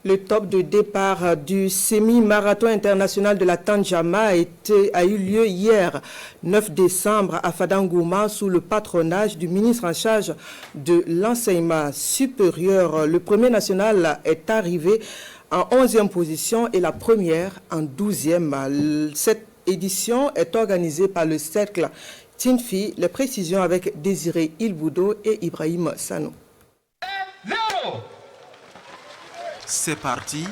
Le top de départ du semi-marathon international de la Tandjama a eu lieu hier, 9 décembre, à Fadangouma, sous le patronage du ministre en charge de l'enseignement supérieur. Le premier national est arrivé en 11e position et la première en 12e. Cette édition est organisée par le cercle Tinfi. Les précisions avec Désiré Ilboudo et Ibrahim Sanou. C'est parti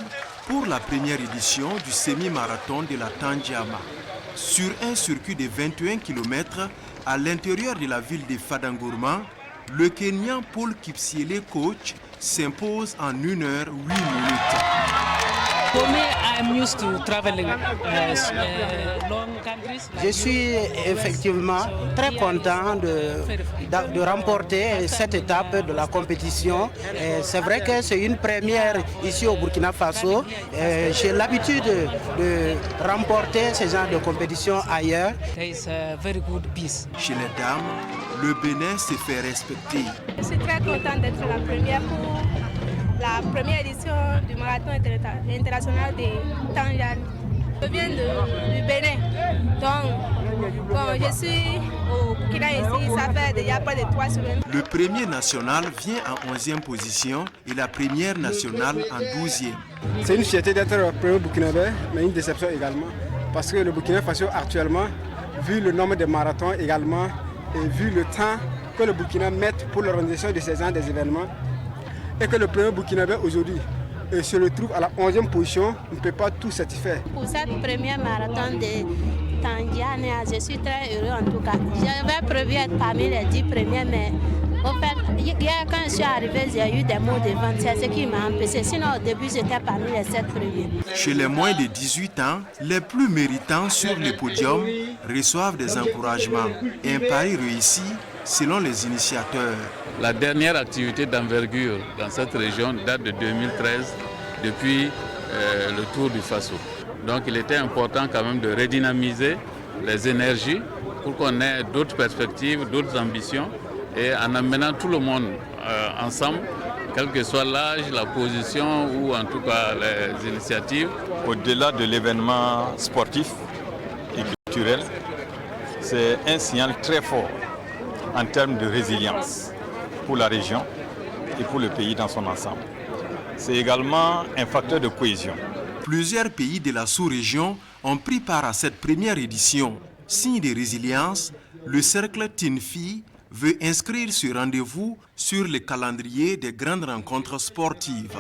pour la première édition du semi-marathon de la Tandjama. Sur un circuit de 21 km à l'intérieur de la ville de Fadangourma, le Kenyan Paul Kipsiele coach s'impose en 1 heure 8 minutes. Je suis effectivement très content de remporter cette étape de la compétition. C'est vrai que c'est une première ici au Burkina Faso. J'ai l'habitude de remporter ce genre de compétition ailleurs. Chez les dames, le Bénin s'est fait respecter. Je suis très contente d'être la première pour la première édition du marathon international de Tandjama. Je viens du Bénin, donc je suis au Burkina ici, ça fait déjà près de 3 semaines. Le premier national vient en 11e position et la première nationale en 12e. C'est une fierté d'être le premier Burkinabé, mais une déception également, parce que le Burkina Faso actuellement, vu le nombre de marathons également, et vu le temps que le Burkina met pour l'organisation de ces ans des événements, et que le premier Burkinabé aujourd'hui se retrouve à la 11e position, on ne peut pas tout satisfaire. Pour cette première marathon de Tandjama, je suis très heureux en tout cas. J'avais prévu être parmi les 10 premiers, mais au fait, hier quand je suis arrivée, j'ai eu des mots de vente, c'est ce qui m'a empêché. Sinon au début, j'étais parmi les 7 premiers. Chez les moins de 18 ans, les plus méritants sur le podium reçoivent des encouragements. Un pari réussi selon les initiateurs. La dernière activité d'envergure dans cette région date de 2013, depuis le Tour du Faso. Donc il était important quand même de redynamiser les énergies pour qu'on ait d'autres perspectives, d'autres ambitions et en amenant tout le monde ensemble, quel que soit l'âge, la position ou en tout cas les initiatives. Au-delà de l'événement sportif et culturel, c'est un signal très fort en termes de résilience pour la région et pour le pays dans son ensemble. C'est également un facteur de cohésion. Plusieurs pays de la sous-région ont pris part à cette première édition. Signe de résilience, le cercle Tinfi veut inscrire ce rendez-vous sur le calendrier des grandes rencontres sportives.